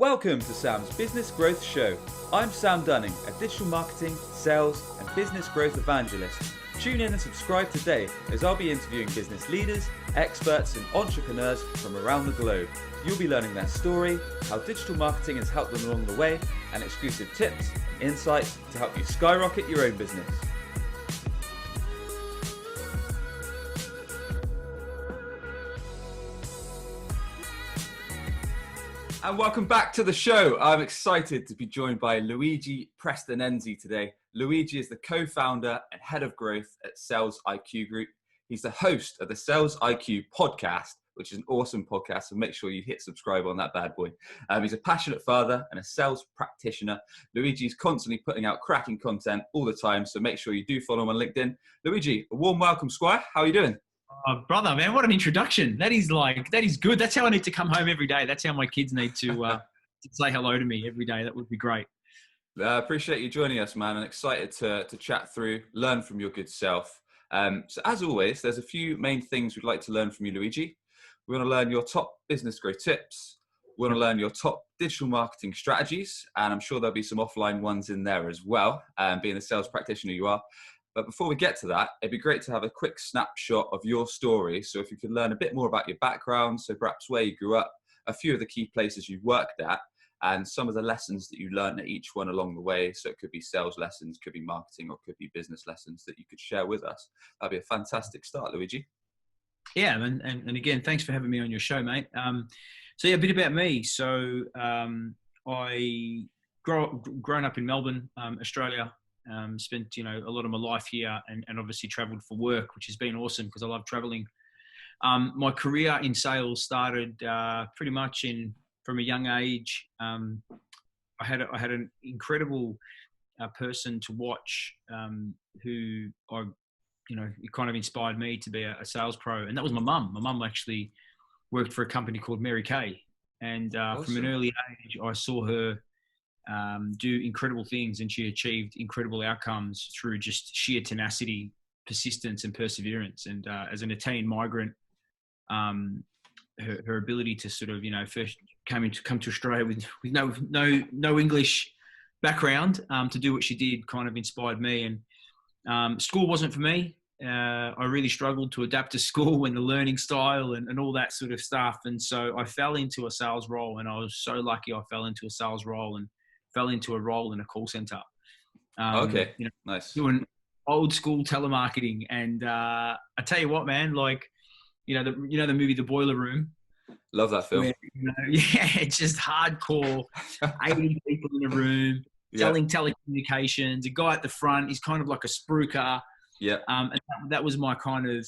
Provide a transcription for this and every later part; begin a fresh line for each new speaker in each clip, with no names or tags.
Welcome to Sam's Business Growth Show. I'm Sam Dunning, a digital marketing, sales and business growth evangelist. Tune in and subscribe today as I'll be interviewing business leaders, experts and entrepreneurs from around the globe. You'll be learning their story, how digital marketing has helped them along the way, and exclusive tips and insights to help you skyrocket your own business. And welcome back to the show. I'm excited to be joined by Luigi Prestinenzi today. Luigi is the co-founder and head of growth at Sales IQ Group. He's the host of the Sales IQ podcast, which is an awesome podcast, so make sure you hit subscribe on that bad boy. He's a passionate father and a sales practitioner. Luigi's constantly putting out cracking content all the time, so make sure you do follow him on LinkedIn. Luigi, a warm welcome, Squire. How are you doing?
Oh, brother, man, what an introduction. That is good. That's how I need to come home every day. That's how my kids need to say hello to me every day. That would be great.
I appreciate you joining us, man. I'm excited to chat through, learn from your good self. So as always, there's a few main things we'd like to learn from you, Luigi. We want to learn your top business growth tips. We want to learn your top digital marketing strategies. And I'm sure there'll be some offline ones in there as well, being a sales practitioner you are. But before we get to that, it'd be great to have a quick snapshot of your story. So if you could learn a bit more about your background, so perhaps where you grew up, a few of the key places you've worked at, and some of the lessons that you learned at each one along the way. So it could be sales lessons, could be marketing, or could be business lessons that you could share with us. That'd be a fantastic start, Luigi.
Yeah, and again, thanks for having me on your show, mate. So yeah, a bit about me. So I grown up in Melbourne, Australia. Spent a lot of my life here, and obviously travelled for work, which has been awesome because I love travelling. My career in sales started pretty much from a young age. I had an incredible person to watch who it kind of inspired me to be a sales pro, and that was my mum. My mum actually worked for a company called Mary Kay, and awesome. From an early age, I saw her do incredible things, and she achieved incredible outcomes through just sheer tenacity, persistence, and perseverance. And as an Italian migrant, her ability to sort of first come to Australia with no English background to do what she did kind of inspired me. And school wasn't for me. I really struggled to adapt to school and the learning style and all that sort of stuff. And so I fell into a sales role, and I was so lucky I fell into a sales role and fell into a role in a call center.
Okay, nice.
Doing old school telemarketing. And I tell you what, man, the movie The Boiler Room.
Love that film.
Where, it's just hardcore. 80 people in a room selling telecommunications. A guy at the front, he's kind of like a spruiker.
Yeah.
And that was my kind of,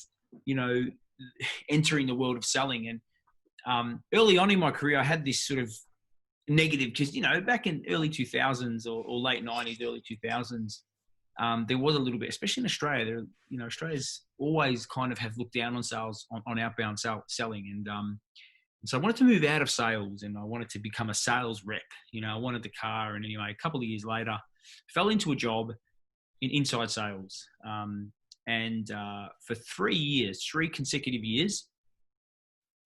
entering the world of selling. And early on in my career, I had this sort of negative because, back in early 2000s or late 90s, early 2000s, there was a little bit, especially in Australia, Australia's always kind of have looked down on sales, on outbound selling. And so I wanted to move out of sales, and I wanted to become a sales rep. I wanted the car. And anyway, a couple of years later, fell into a job in inside sales. And for 3 consecutive years,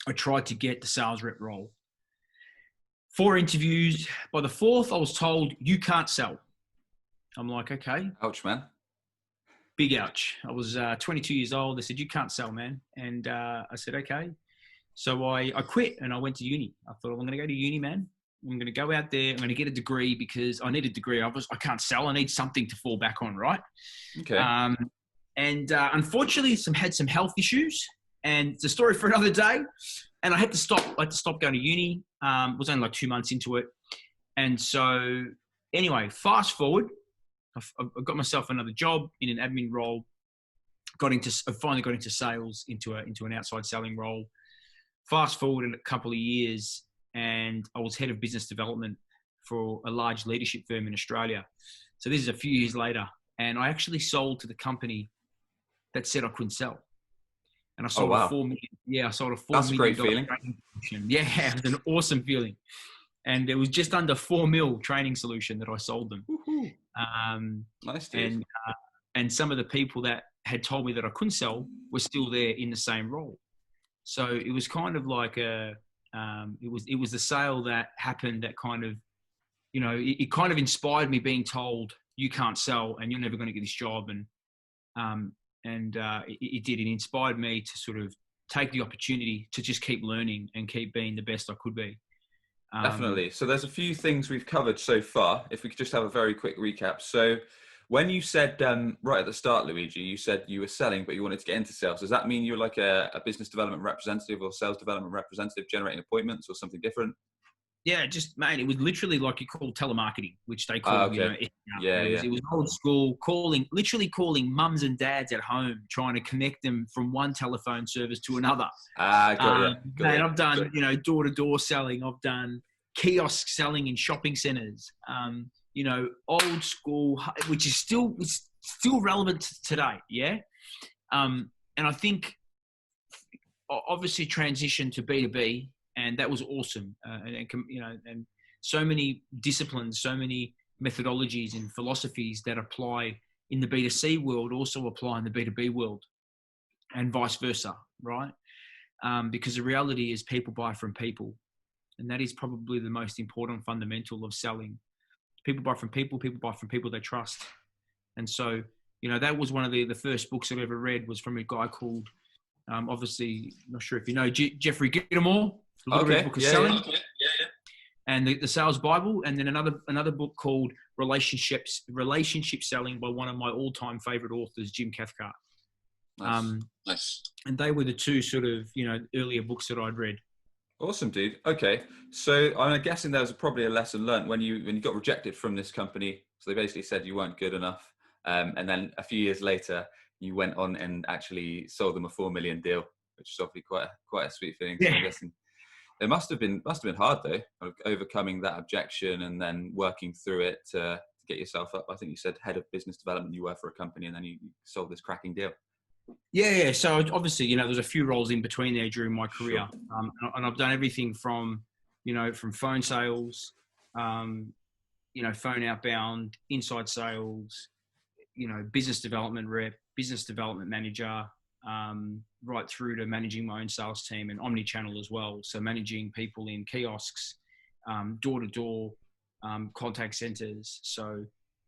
I tried to get the sales rep role. 4 interviews. By the 4th, I was told, you can't sell. I'm like, okay.
Ouch, man.
Big ouch. I was 22 years old. They said, you can't sell, man. And I said, okay. So I quit and I went to uni. I thought, I'm going to go to uni, man. I'm going to go out there. I'm going to get a degree because I need a degree. I can't sell. I need something to fall back on, right?
Okay.
Unfortunately, had some health issues, and it's a story for another day. And I had to stop. I had to stop going to uni. Was only like 2 months into it. And so anyway, fast forward, I got myself another job in an admin role. I finally got into sales, into an outside selling role. Fast forward in a couple of years, and I was head of business development for a large leadership firm in Australia. So this is a few years later, and I actually sold to the company that said I couldn't sell. And I sold a $4 million. Yeah, I sold a $4 million.
That's a great feeling.
Yeah, it was an awesome feeling. And it was just under $4 million training solution that I sold them.
Nice, dude.
And some of the people that had told me that I couldn't sell were still there in the same role. So it was kind of like a It was the sale that happened that kind of, it kind of inspired me, being told you can't sell and you're never going to get this job. It did. It inspired me to sort of take the opportunity to just keep learning and keep being the best I could be.
Definitely. So there's a few things we've covered so far. If we could just have a very quick recap. So when you said right at the start, Luigi, you said you were selling, but you wanted to get into sales. Does that mean you're like a business development representative or sales development representative generating appointments or something different?
Yeah, just, mate, it was literally like you call telemarketing, which they call,
Okay. Yeah,
it was old school, literally calling mums and dads at home, trying to connect them from one telephone service to another.
Got
And I've done, door-to-door selling. I've done kiosk selling in shopping centers. Old school, which is still relevant today. Yeah. And I think obviously transition to B2B, and that was awesome. And so many disciplines, so many methodologies and philosophies that apply in the B2C world also apply in the B2B world, and vice versa, right? Because the reality is people buy from people, and that is probably the most important fundamental of selling. People buy from people they trust. And so, that was one of the first books I've ever read, was from a guy called, obviously, I'm not sure if you know, Jeffrey Gittermore. The Little Red Book of Selling. Okay. Yeah. And the Sales Bible, and then another book called Relationship Selling by one of my all-time favorite authors, Jim Cathcart. Nice. And they were the two sort of, earlier books that I'd read.
Awesome, dude. Okay. So I'm guessing there was probably a lesson learned when you got rejected from this company. So they basically said you weren't good enough. And then a few years later, you went on and actually sold them a $4 million deal, which is obviously quite a sweet feeling. So I'm guessing it must have been hard though, overcoming that objection and then working through it to get yourself up. I think you said head of business development you were for a company, and then you sold this cracking deal.
Yeah. So obviously, there's a few roles in between there during my career. Sure. And I've done everything from phone sales, phone outbound, inside sales, business development rep, business development manager, right through to managing my own sales team and omni-channel as well. So managing people in kiosks, door-to-door, contact centers. So,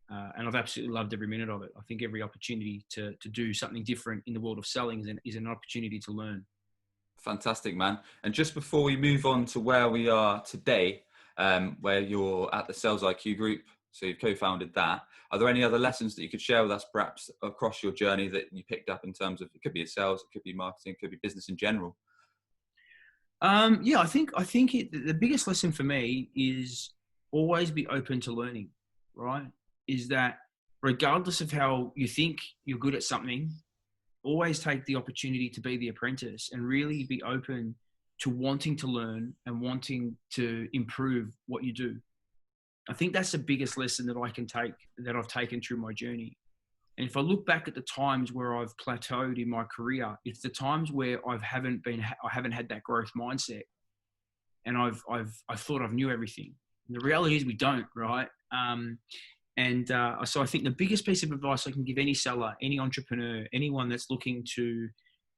and I've absolutely loved every minute of it. I think every opportunity to do something different in the world of selling is an opportunity to learn.
Fantastic, man. And just before we move on to where we are today, where you're at the Sales IQ group, so you've co-founded that. Are there any other lessons that you could share with us, perhaps across your journey, that you picked up in terms of, it could be sales, it could be marketing, it could be business in general?
I think the biggest lesson for me is always be open to learning, right? Is that regardless of how you think you're good at something, always take the opportunity to be the apprentice and really be open to wanting to learn and wanting to improve what you do. I think that's the biggest lesson that I've taken through my journey. And if I look back at the times where I've plateaued in my career, it's the times where I haven't had that growth mindset, and I thought I've knew everything. And the reality is we don't, right? So I think the biggest piece of advice I can give any seller, any entrepreneur, anyone that's looking to,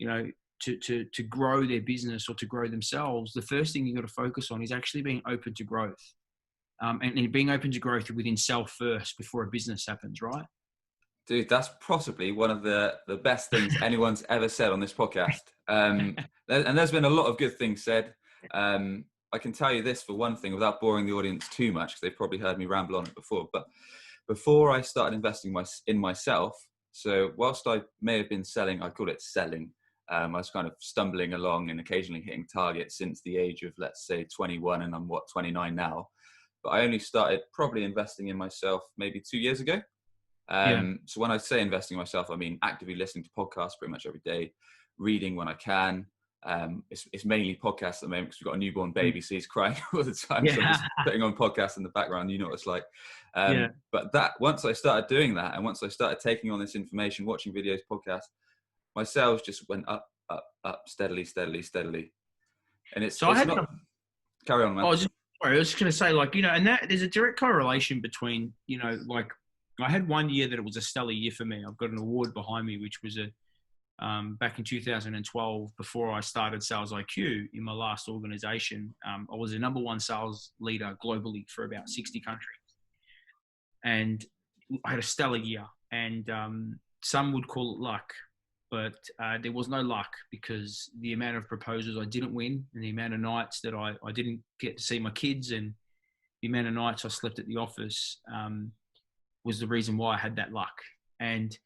to grow their business or to grow themselves, the first thing you've got to focus on is actually being open to growth. And being open to growth within self first before a business happens, right?
Dude, that's possibly one of the best things anyone's ever said on this podcast. And there's been a lot of good things said. I can tell you this for one thing, without boring the audience too much, because they've probably heard me ramble on it before. But before I started investing in myself, so whilst I may have been selling, I call it selling. I was kind of stumbling along and occasionally hitting targets since the age of, let's say, 21, and I'm 29 now. But I only started probably investing in myself maybe 2 years ago. So when I say investing in myself, I mean actively listening to podcasts pretty much every day, reading when I can. It's mainly podcasts at the moment because we've got a newborn baby, so he's crying all the time. So I'm just putting on podcasts in the background. You know what it's like. But once I started doing that, and once I started taking on this information, watching videos, podcasts, my sales just went up steadily. And it's not. Carry on, man.
I was just going to say, and that there's a direct correlation between, I had one year that it was a stellar year for me. I've got an award behind me, which was back in 2012, before I started Sales IQ in my last organization, I was the number one sales leader globally for about 60 countries. And I had a stellar year. And some would call it luck, but there was no luck, because the amount of proposals I didn't win, and the amount of nights that I didn't get to see my kids, and the amount of nights I slept at the office was the reason why I had that luck. And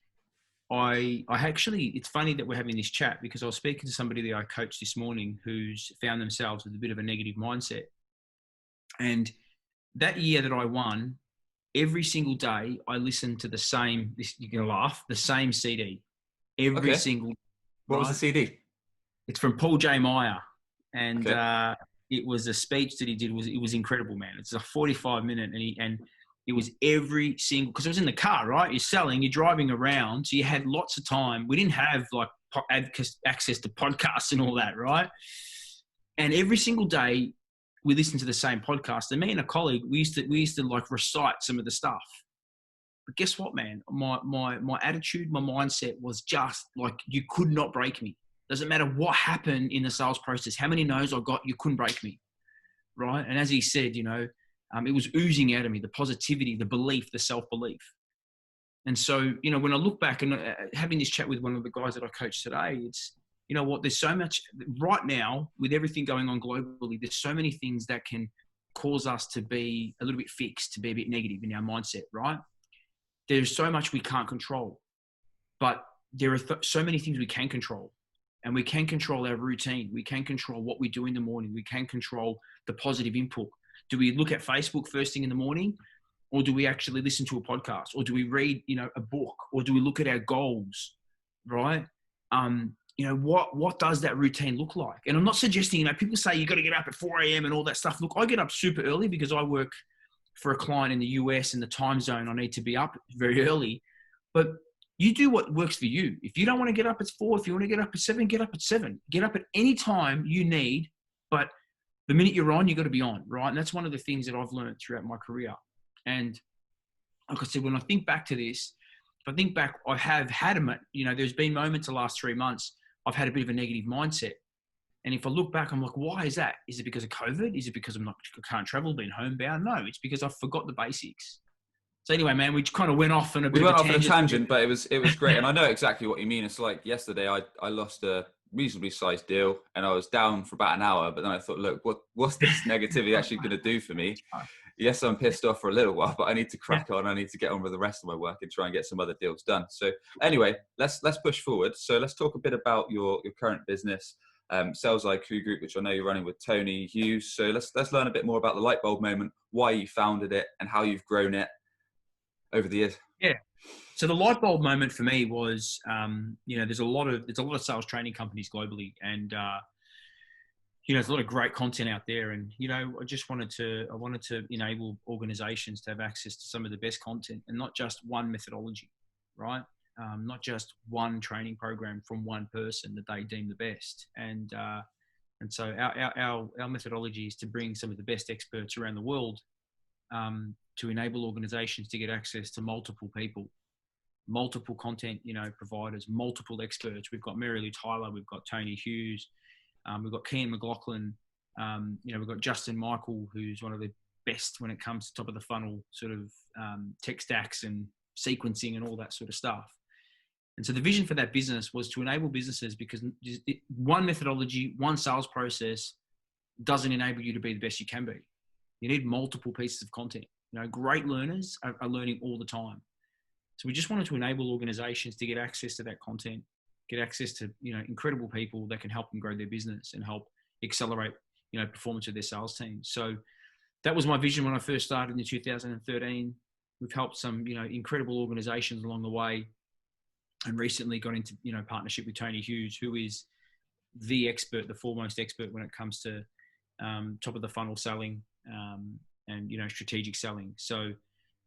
I actually, it's funny that we're having this chat, because I was speaking to somebody that I coached this morning who's found themselves with a bit of a negative mindset. And that year that I won, every single day I listened to the same, you're going to laugh, the same CD. Every single.
What was the CD?
It's from Paul J. Meyer. And it was a speech that he did. It was incredible, man. It's a 45-minute, and it was every single, because it was in the car, right? You're selling, you're driving around. So you had lots of time. We didn't have like access to podcasts and all that, right? And every single day we listened to the same podcast. And me and a colleague, we used to like recite some of the stuff. But guess what, man? My attitude, my mindset was just like, you could not break me. Doesn't matter what happened in the sales process, how many no's I got, you couldn't break me, right? And as he said, you know, it was oozing out of me, the positivity, the belief, the self-belief. And so, you know, when I look back and having this chat with one of the guys that I coach today, it's, you know what, there's so much right now with everything going on globally, there's so many things that can cause us to be a little bit fixed, to be a bit negative in our mindset, right? There's so much we can't control, but there are so many things we can control. And we can control our routine. We can control what we do in the morning. We can control the positive input. Do we look at Facebook first thing in the morning, or do we actually listen to a podcast, or do we read, you know, a book, or do we look at our goals, right? You know, what does that routine look like? And I'm not suggesting, you know, people say you got to get up at 4 a.m. and all that stuff. Look, I get up super early because I work for a client in the US, in the time zone. I need to be up very early, but you do what works for you. If you don't want to get up at 4, if you want to get up at 7, get up at 7. Get up at any time you need, but the minute you're on, you got to be on, right? And that's one of the things that I've learned throughout my career. And like I said, when I think back to this, if I think back, I have had you know, there's been moments the last 3 months, I've had a bit of a negative mindset. And if I look back, I'm like, why is that? Is it because of COVID? Is it because I can't travel, being homebound? No, it's because I forgot the basics. So anyway, man, we kind of went off on a tangent,
but it was great. And I know exactly what you mean. It's like yesterday I lost a reasonably sized deal and I was down for about an hour, but then I thought, look, what's this negativity actually going to do for me? Yes, I'm pissed off for a little while, but I need to crack on. I need to get on with the rest of my work and try and get some other deals done. So anyway, let's push forward. So let's talk a bit about your current business, Sales IQ Group, which I know you're running with Tony Hughes. So let's learn a bit more about the light bulb moment, why you founded it, and how you've grown it over the years.
Yeah. So the light bulb moment for me was, you know, there's a lot of sales training companies globally, and you know, there's a lot of great content out there, and you know, I wanted to enable organizations to have access to some of the best content, and not just one methodology, right? Not just one training program from one person that they deem the best, and so our methodology is to bring some of the best experts around the world to enable organizations to get access to multiple people, multiple content, you know, providers, multiple experts. We've got Mary Lou Tyler, we've got Tony Hughes, we've got Kian McLaughlin, you know, we've got Justin Michael, who's one of the best when it comes to top of the funnel sort of tech stacks and sequencing and all that sort of stuff. And so the vision for that business was to enable businesses, because one methodology, one sales process doesn't enable you to be the best you can be. You need multiple pieces of content. You know, great learners are learning all the time. So we just wanted to enable organizations to get access to that content, get access to, you know, incredible people that can help them grow their business and help accelerate, you know, performance of their sales team. So that was my vision when I first started in 2013. We've helped some, you know, incredible organizations along the way, and recently got into, you know, partnership with Tony Hughes, who is the expert, the foremost expert when it comes to top of the funnel selling and, you know, strategic selling. So,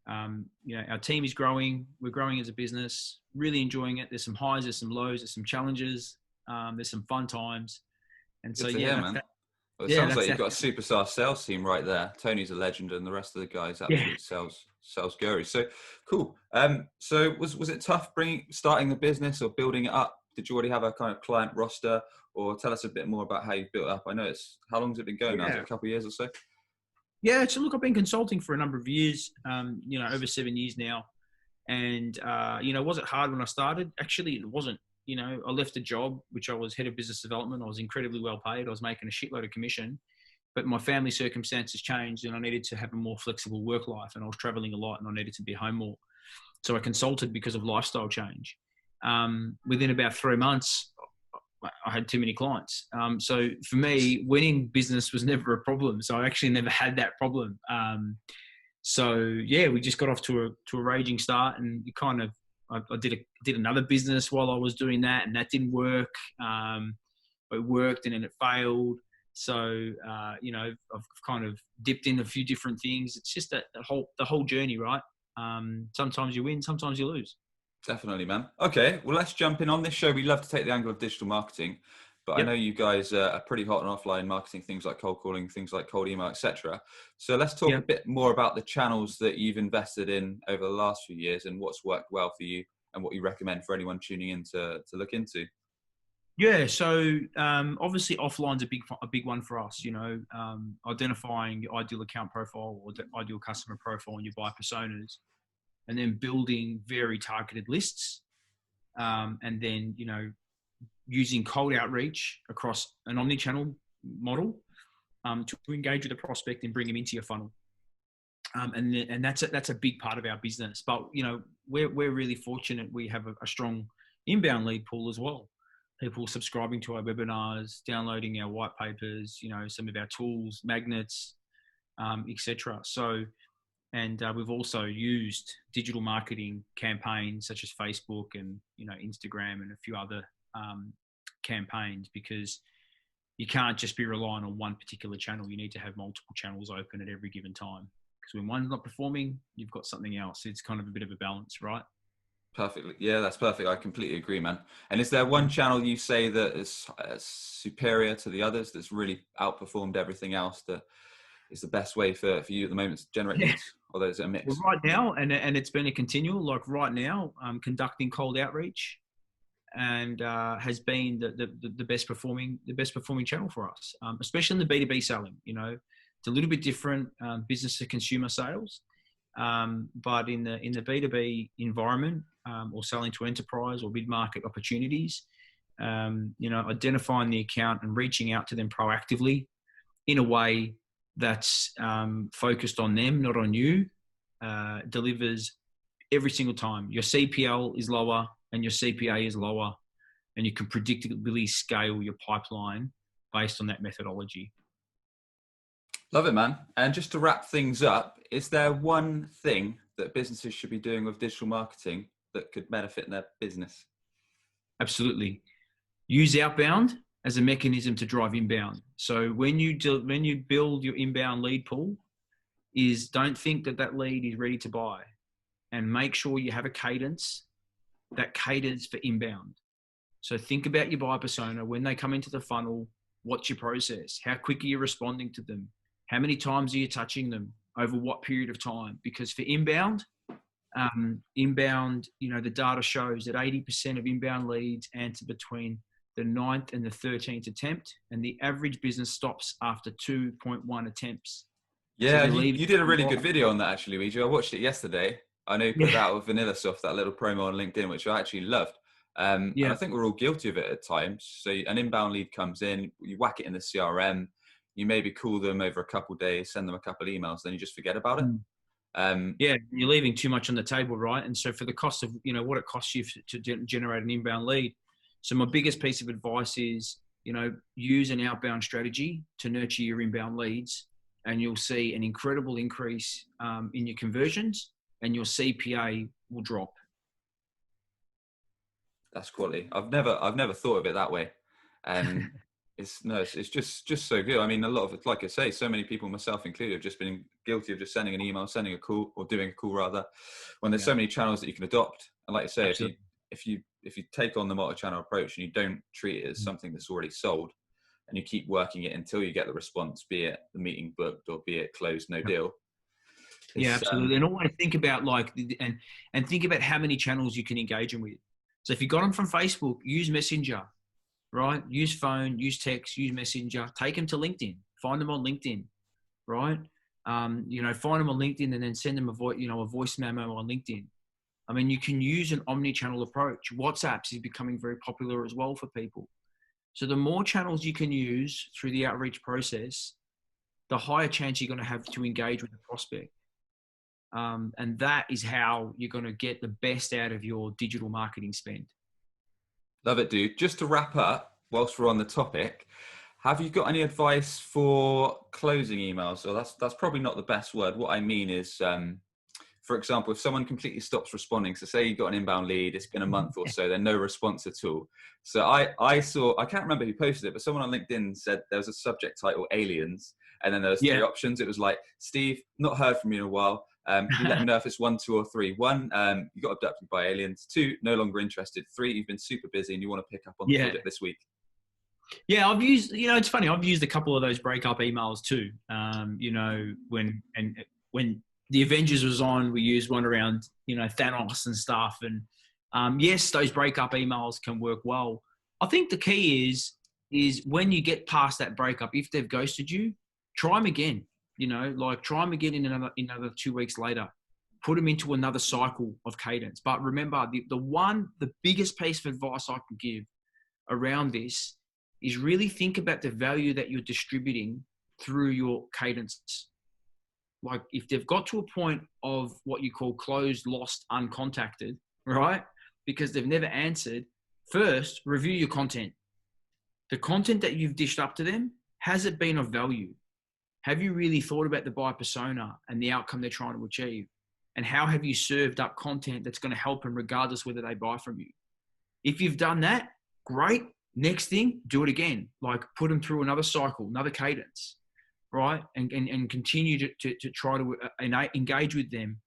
you know, our team is growing. We're growing as a business, really enjoying it. There's some highs, there's some lows, there's some challenges. There's some fun times. And so, yeah,
man. Well, it sounds like you've got a superstar sales team right there. Tony's a legend, and the rest of the guys absolutely sales guru. So cool. So was it tough starting the business or building it up did you already have a kind of client roster, or tell us a bit more about how you've built up? I know how long has it been going now? Is it a couple of years or so?
Yeah, so look, I've been consulting for a number of years, over 7 years now. And, was it hard when I started? Actually, it wasn't. I left a job, which I was head of business development. I was incredibly well paid. I was making a shitload of commission, but my family circumstances changed and I needed to have a more flexible work life, and I was traveling a lot and I needed to be home more. So I consulted because of lifestyle change. Within about 3 months, I had too many clients. So for me, winning business was never a problem. So I actually never had that problem. We just got off to a raging start, and you kind of, I did another business while I was doing that, and that didn't work. It worked and then it failed. So, I've kind of dipped in a few different things. It's just the whole journey, right? Sometimes you win, sometimes you lose.
Definitely, man. Okay, well, let's jump in on this show. We love to take the angle of digital marketing, but I know you guys are pretty hot on offline marketing, things like cold calling, things like cold email, etc. So let's talk a bit more about the channels that you've invested in over the last few years and what's worked well for you and what you recommend for anyone tuning in to look into.
Yeah, so obviously offline's a big one for us. Identifying your ideal account profile or the ideal customer profile and your buyer personas, and then building very targeted lists, and then using cold outreach across an omni-channel model to engage with the prospect and bring them into your funnel. And that's a big part of our business. But we're really fortunate. We have a strong inbound lead pool as well. People subscribing to our webinars, downloading our white papers, some of our tools, magnets, etc. So, and we've also used digital marketing campaigns such as Facebook and Instagram and a few other campaigns, because you can't just be relying on one particular channel. You need to have multiple channels open at every given time, because when one's not performing, you've got something else. It's kind of a bit of a balance, right?
Perfectly. Yeah, that's perfect. I completely agree, man. And is there one channel you say that is superior to the others, that's really outperformed everything else, that is the best way for you at the moment to generate leads? Or is it a mix?
Well, right now, and it's been a continual, like right now, conducting cold outreach and has been the best performing channel for us, especially in the B2B selling. It's a little bit different, business to consumer sales, but in the B2B environment, or selling to enterprise or mid-market opportunities, identifying the account and reaching out to them proactively in a way that's focused on them, not on you, delivers every single time. Your CPL is lower and your CPA is lower, and you can predictably scale your pipeline based on that methodology.
Love it, man. And just to wrap things up, is there one thing that businesses should be doing with digital marketing that could benefit their business?
Absolutely. Use outbound as a mechanism to drive inbound. So when you build your inbound lead pool, don't think that lead is ready to buy, and make sure you have a cadence that caters for inbound. So think about your buyer persona. When they come into the funnel, what's your process? How quick are you responding to them? How many times are you touching them? Over what period of time? Because for inbound, the data shows that 80% of inbound leads answer between the 9th and the 13th attempt, and the average business stops after 2.1 attempts.
Yeah, so you did a really good video on that, actually, Luigi. I watched it yesterday. I know you put it out with Vanilla Soft, that little promo on LinkedIn, which I actually loved. And I think we're all guilty of it at times. So an inbound lead comes in, you whack it in the CRM, you maybe call them over a couple of days, send them a couple of emails, then you just forget about it.
You're leaving too much on the table, right? And so for the cost of, what it costs you to generate an inbound lead. So my biggest piece of advice is, use an outbound strategy to nurture your inbound leads, and you'll see an incredible increase in your conversions, and your CPA will drop.
That's quality. I've never thought of it that way. And it's just so good. I mean, a lot of it, like I say, so many people, myself included, have just been guilty of just sending an email, sending a call, or doing a call rather, when there's so many channels that you can adopt. And like I say, if you take on the multi-channel approach and you don't treat it as something that's already sold, and you keep working it until you get the response, be it the meeting booked or be it closed, no deal.
Yeah, absolutely. And always think about and think about how many channels you can engage them with. So if you got them from Facebook, use Messenger, right? Use phone, use text, use Messenger. Take them to LinkedIn. Find them on LinkedIn, right? Find them on LinkedIn and then send them a voice memo on LinkedIn. I mean, you can use an omni-channel approach. WhatsApp is becoming very popular as well for people. So the more channels you can use through the outreach process, the higher chance you're going to have to engage with the prospect. And that is how you're going to get the best out of your digital marketing spend.
Love it, dude. Just to wrap up, whilst we're on the topic, have you got any advice for closing emails? So that's probably not the best word. What I mean is, for example, if someone completely stops responding, so say you got an inbound lead, it's been a month or so, then no response at all. So I saw, I can't remember who posted it, but someone on LinkedIn said there was a subject title, aliens, and then there was three options. It was like, Steve, not heard from you in a while. Can you let me know if it's 1, 2, or 3? 1, you got abducted by aliens. 2, no longer interested. 3, you've been super busy and you want to pick up on the project this week.
Yeah, I've used, it's funny, I've used a couple of those breakup emails too. When the Avengers was on, we used one around, Thanos and stuff. And yes, those breakup emails can work well. I think the key is when you get past that breakup, if they've ghosted you, try them again. Try them again in another 2 weeks later. Put them into another cycle of cadence. But remember, the biggest piece of advice I can give around this is really think about the value that you're distributing through your cadence. Like if they've got to a point of what you call closed, lost, uncontacted, right? Because they've never answered, first, review your content. The content that you've dished up to them, has it been of value? Have you really thought about the buyer persona and the outcome they're trying to achieve? And how have you served up content that's going to help them regardless whether they buy from you? If you've done that, great. Next thing, do it again. Like put them through another cycle, another cadence, right? And continue to try to engage with them.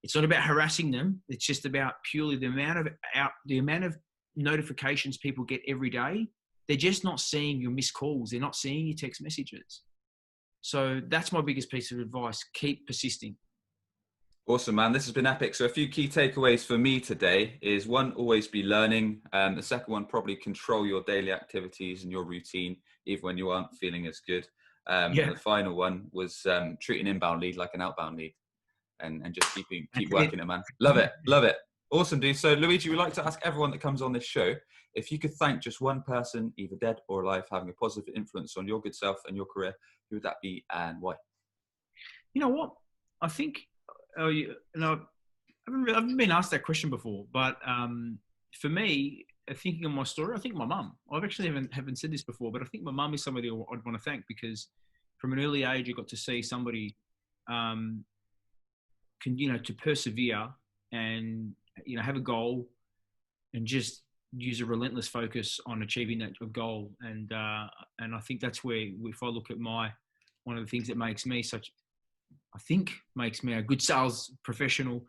It's not about harassing them. It's just about purely the amount of notifications people get every day. They're just not seeing your missed calls. They're not seeing your text messages. So that's my biggest piece of advice. Keep persisting.
Awesome, man. This has been epic. So a few key takeaways for me today is 1, always be learning. The second one, probably control your daily activities and your routine, even when you aren't feeling as good. And the final one was treat an inbound lead like an outbound lead and just keep working it, man. Love it. Love it. Awesome, dude. So Luigi, we like to ask everyone that comes on this show, if you could thank just one person, either dead or alive, having a positive influence on your good self and your career, who would that be and why?
You know what? I think, I haven't been asked that question before, but for me, thinking of my story, I think my mum. I've actually haven't said this before, but I think my mum is somebody I'd want to thank because from an early age, I got to see somebody to persevere and have a goal and just use a relentless focus on achieving that goal. And I think that's where, if I look at one of the things that makes me a good sales professional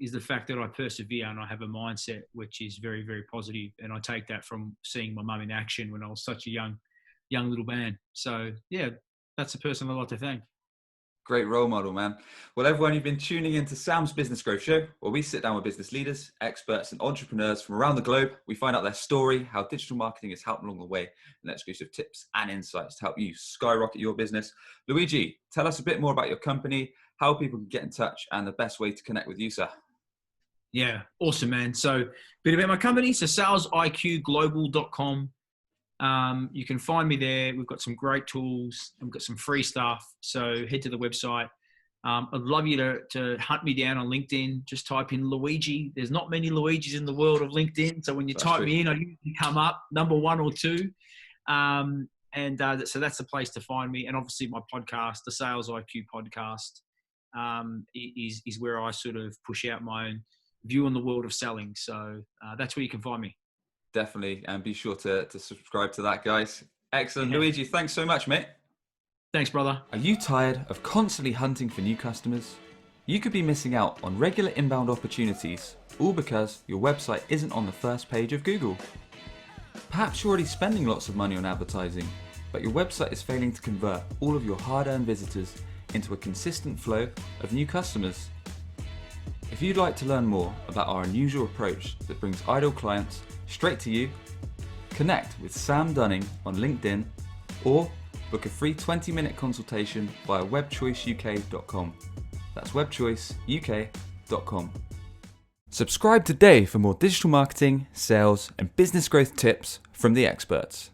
is the fact that I persevere and I have a mindset which is very, very positive. And I take that from seeing my mum in action when I was such a young little man. So yeah, that's the person I'd like to thank.
Great role model, man. Well, everyone, you've been tuning into Sam's Business Growth Show, where we sit down with business leaders, experts, and entrepreneurs from around the globe. We find out their story, how digital marketing has helped along the way, and exclusive tips and insights to help you skyrocket your business. Luigi, tell us a bit more about your company, how people can get in touch, and the best way to connect with you, sir.
Yeah, awesome, man. So a bit about my company. So salesiqglobal.com. You can find me there. We've got some great tools. We've got some free stuff. So head to the website. I'd love you to hunt me down on LinkedIn. Just type in Luigi. There's not many Luigis in the world of LinkedIn. So when you type me in, I usually come up number 1 or 2. So that's the place to find me. And obviously my podcast, the Sales IQ podcast, is where I sort of push out my own view on the world of selling. So that's where you can find me.
Definitely. And be sure to subscribe to that, guys. Excellent. Yeah. Luigi, thanks so much, mate.
Thanks, brother.
Are you tired of constantly hunting for new customers? You could be missing out on regular inbound opportunities, all because your website isn't on the first page of Google. Perhaps you're already spending lots of money on advertising, but your website is failing to convert all of your hard-earned visitors into a consistent flow of new customers. If you'd like to learn more about our unusual approach that brings ideal clients straight to you, connect with Sam Dunning on LinkedIn or book a free 20-minute consultation via webchoiceuk.com. That's webchoiceuk.com. Subscribe today for more digital marketing, sales, and business growth tips from the experts.